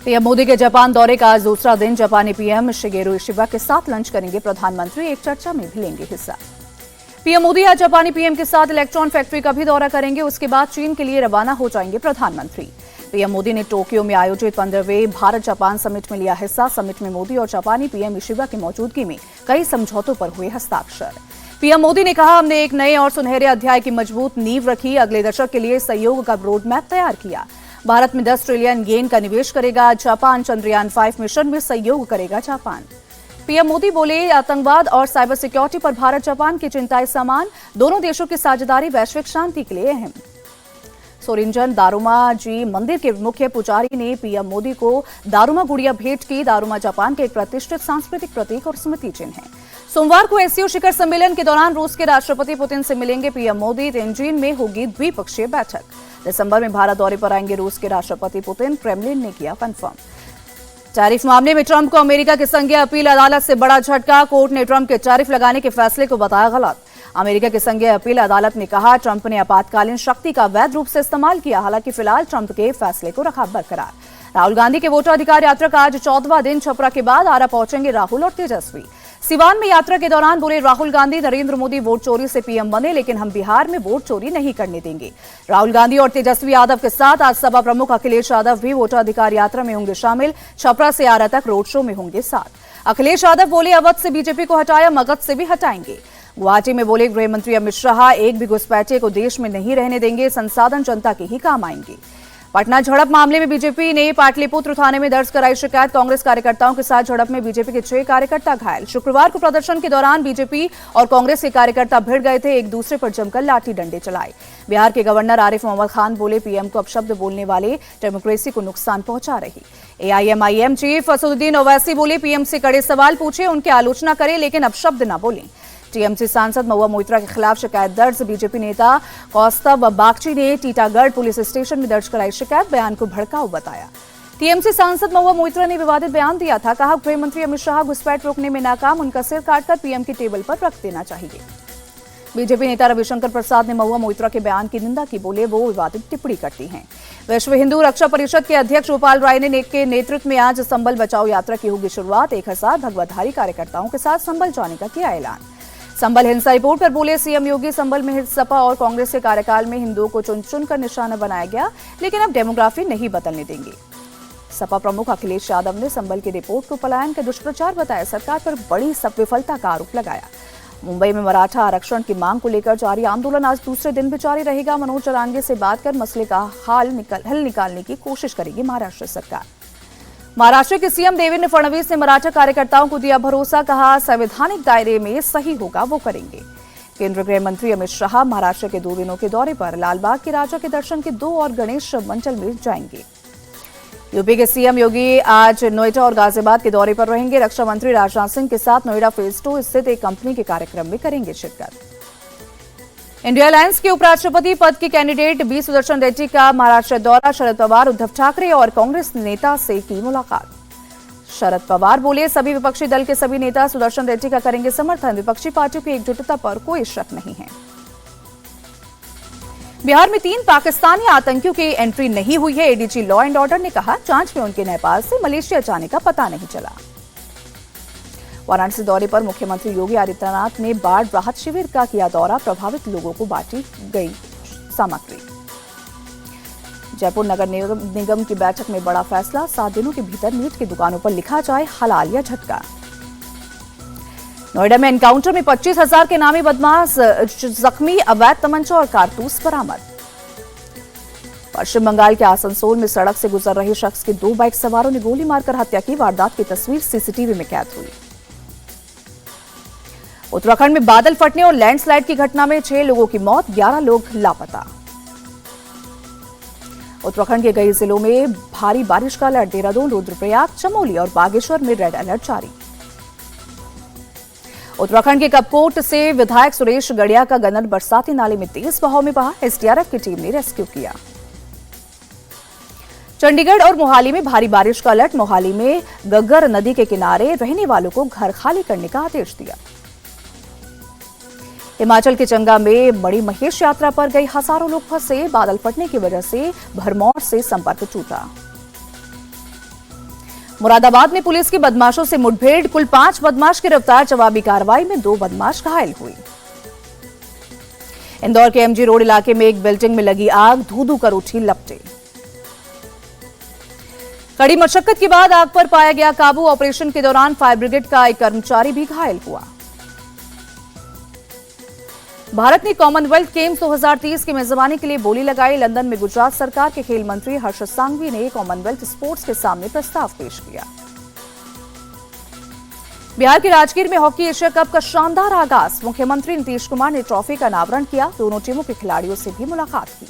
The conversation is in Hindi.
पीएम मोदी के जापान दौरे का आज दूसरा दिन। जापानी पीएम शिगेरू इशिबा के साथ लंच करेंगे प्रधानमंत्री। एक चर्चा में भी लेंगे हिस्सा। पीएम मोदी आज जापानी पीएम के साथ इलेक्ट्रॉन फैक्ट्री का भी दौरा करेंगे। उसके बाद चीन के लिए रवाना हो जाएंगे प्रधानमंत्री। पीएम मोदी ने टोक्यो में आयोजित 15वें भारत जापान समिट में लिया हिस्सा। समिट में मोदी और जापानी पीएम इशिबा की मौजूदगी में कई समझौतों पर हुए हस्ताक्षर। पीएम मोदी ने कहा, हमने एक नए और सुनहरे अध्याय की मजबूत नींव रखी। अगले दशक के लिए सहयोग का रोड मैप तैयार किया। भारत में 10 ट्रिलियन येन का निवेश करेगा जापान। चंद्रयान 5 मिशन में सहयोग करेगा जापान। पीएम मोदी बोले, आतंकवाद और साइबर सिक्योरिटी पर भारत जापान की चिंताएं समान। दोनों देशों की साझेदारी वैश्विक शांति के लिए अहम। सोरिंजन दारुमा जी मंदिर के मुख्य पुजारी ने पीएम मोदी को दारुमा गुड़िया भेंट की। दारुमा जापान के एक प्रतिष्ठित सांस्कृतिक प्रतीक और स्मृति चिन्ह है। सोमवार को एससीओ शिखर सम्मेलन के दौरान रूस के राष्ट्रपति पुतिन से मिलेंगे पीएम मोदी। तेंजिन में होगी द्विपक्षीय बैठक। दिसंबर में भारत दौरे पर आएंगे रूस के राष्ट्रपति पुतिन, क्रेमलिन ने किया कंफर्म। टैरिफ मामले में ट्रंप को अमेरिका की संघीय अपील अदालत से बड़ा झटका। कोर्ट ने ट्रंप के टैरिफ लगाने के फैसले को बताया गलत। अमेरिका की संघीय अपील अदालत ने कहा, ट्रंप ने आपातकालीन शक्ति का वैध रूप से इस्तेमाल किया। हालांकि फिलहाल ट्रंप के फैसले को रखा बरकरार। राहुल गांधी के वोटर अधिकार यात्रा का आज 14वां दिन। छपरा के बाद आरा पहुंचेंगे राहुल और तेजस्वी। सिवान में यात्रा के दौरान बोले राहुल गांधी, नरेंद्र मोदी वोट चोरी से पीएम बने, लेकिन हम बिहार में वोट चोरी नहीं करने देंगे। राहुल गांधी और तेजस्वी यादव के साथ आज सपा प्रमुख अखिलेश यादव भी वोटर अधिकार यात्रा में होंगे शामिल। छपरा से आरा तक रोड शो में होंगे साथ। अखिलेश यादव बोले, अवध से बीजेपी को हटाया, मगध से भी हटाएंगे। गुवाहाटी में बोले गृह मंत्री अमित शाह, एक भी घुसपैठिए को देश में नहीं रहने देंगे। संसाधन जनता के ही काम आएंगे। पटना झड़प मामले में बीजेपी ने पाटलिपुत्र थाने में दर्ज कराई शिकायत। कांग्रेस कार्यकर्ताओं के साथ झड़प में बीजेपी के 6 कार्यकर्ता घायल। शुक्रवार को प्रदर्शन के दौरान बीजेपी और कांग्रेस के कार्यकर्ता भिड़ गए थे। एक दूसरे पर जमकर लाठी डंडे चलाए। बिहार के गवर्नर आरिफ मोहम्मद खान बोले, पीएम को अपशब्द बोलने वाले डेमोक्रेसी को नुकसान पहुंचा रही। एआईएमआईएम चीफ असदुद्दीन ओवैसी बोले, पीएम से कड़े सवाल पूछे, उनकी आलोचना करें लेकिन अपशब्द न बोलें। टीएमसी सांसद महुआ मोइत्रा के खिलाफ शिकायत दर्ज। बीजेपी नेता कौस्तव बागची ने टीटागढ़ पुलिस स्टेशन में दर्ज कराई शिकायत। बयान को भड़काऊ बताया। टीएमसी सांसद महुआ मोइत्रा ने विवादित बयान दिया था। कहा, गृह मंत्री अमित शाह घुसपैठ रोकने में नाकाम, उनका सिर काटकर पीएम की टेबल पर रख देना चाहिए। बीजेपी नेता रविशंकर प्रसाद ने महुआ मोइत्रा के बयान की निंदा की। बोले, वो विवादित टिप्पणी करती हैं। विश्व हिंदू रक्षा परिषद के अध्यक्ष गोपाल राय ने के नेतृत्व में आज संबल बचाओ यात्रा की होगी शुरुआत। 1000 भगवाधारी कार्यकर्ताओं के साथ संबल जाने का किया ऐलान। संबल हिंसा रिपोर्ट पर बोले सीएम योगी, संबल में सपा और कांग्रेस के कार्यकाल में हिंदुओं को चुन चुनकर निशाना बनाया गया, लेकिन अब डेमोग्राफी नहीं बदलने देंगे। सपा प्रमुख अखिलेश यादव ने संबल की रिपोर्ट को पलायन का दुष्प्रचार बताया। सरकार पर बड़ी विफलता का आरोप लगाया। मुंबई में मराठा आरक्षण की मांग को लेकर जारी आंदोलन आज दूसरे दिन भी जारी रहेगा। मनोज जरांगे से बात कर मसले का हल निकालने की कोशिश करेगी महाराष्ट्र सरकार। महाराष्ट्र के सीएम देवेंद्र फडणवीस ने मराठा कार्यकर्ताओं को दिया भरोसा। कहा, संवैधानिक दायरे में सही होगा वो करेंगे। केंद्रीय गृह मंत्री अमित शाह महाराष्ट्र के 2 दिनों के दौरे पर लालबाग के राजा के दर्शन के 2 और गणेश मंडल में जाएंगे। यूपी के सीएम योगी आज नोएडा और गाजियाबाद के दौरे पर रहेंगे। रक्षा मंत्री राजनाथ सिंह के साथ नोएडा फेज 2 स्थित एक कंपनी के कार्यक्रम में करेंगे शिरकत। इंडिया अलायंस के उपराष्ट्रपति पद के कैंडिडेट बी सुदर्शन रेड्डी का महाराष्ट्र दौरा। शरद पवार, उद्धव ठाकरे और कांग्रेस नेता से की मुलाकात। शरद पवार बोले, सभी विपक्षी दल के सभी नेता सुदर्शन रेड्डी का करेंगे समर्थन। विपक्षी पार्टियों की एकजुटता पर कोई शक नहीं है। बिहार में 3 पाकिस्तानी आतंकियों की एंट्री नहीं हुई है। एडीजी लॉ एंड ऑर्डर ने कहा, जांच में उनके नेपाल से मलेशिया जाने का पता नहीं चला। वाराणसी दौरे पर मुख्यमंत्री योगी आदित्यनाथ ने बाढ़ राहत शिविर का किया दौरा। प्रभावित लोगों को बांटी गई सामग्री। जयपुर नगर निगम की बैठक में बड़ा फैसला। 7 दिनों के भीतर मीट की दुकानों पर लिखा जाए हलाल या झटका। नोएडा में एनकाउंटर में 25,000 के नामी बदमाश जख्मी। अवैध तमंचा और कारतूस बरामद। पश्चिम बंगाल के आसनसोल में सड़क से गुजर रहे शख्स की 2 बाइक सवारों ने गोली मारकर हत्या की। वारदात की तस्वीर सीसीटीवी में कैद हुई। उत्तराखंड में बादल फटने और लैंडस्लाइड की घटना में 6 लोगों की मौत, 11 लोग लापता। उत्तराखंड के कई जिलों में भारी बारिश का अलर्ट। देहरादून, रुद्रप्रयाग, चमोली और बागेश्वर में रेड अलर्ट जारी। उत्तराखंड के कपकोट से विधायक सुरेश गड़िया का गन्नर बरसाती नाले में तेज बहाव में बहा। एसडीआरएफ की टीम ने रेस्क्यू किया। चंडीगढ़ और मोहाली में भारी बारिश का अलर्ट। मोहाली में गग्गर नदी के किनारे रहने वालों को घर खाली करने का आदेश दिया। हिमाचल के चंगा में बड़ी महेश यात्रा पर गए हजारों लोग फंसे। बादल फटने की वजह से भरमौर से संपर्क टूटा। मुरादाबाद में पुलिस की बदमाशों से मुठभेड़, कुल 5 बदमाश गिरफ्तार, जवाबी कार्रवाई में 2 बदमाश घायल हुए। इंदौर के एमजी रोड इलाके में एक बिल्डिंग में लगी आग, धू-धू कर उठी लपटें। कड़ी मशक्कत के बाद आग पर पाया गया काबू। ऑपरेशन के दौरान फायर ब्रिगेड का एक कर्मचारी भी घायल हुआ। भारत ने कॉमनवेल्थ गेम्स 2030 की मेजबानी के लिए बोली लगाई। लंदन में गुजरात सरकार के खेल मंत्री हर्ष सांघवी ने कॉमनवेल्थ स्पोर्ट्स के सामने प्रस्ताव पेश किया। बिहार के राजगीर में हॉकी एशिया कप का शानदार आगाज। मुख्यमंत्री नीतीश कुमार ने ट्रॉफी का अनावरण किया। दोनों टीमों के खिलाड़ियों से भी मुलाकात की।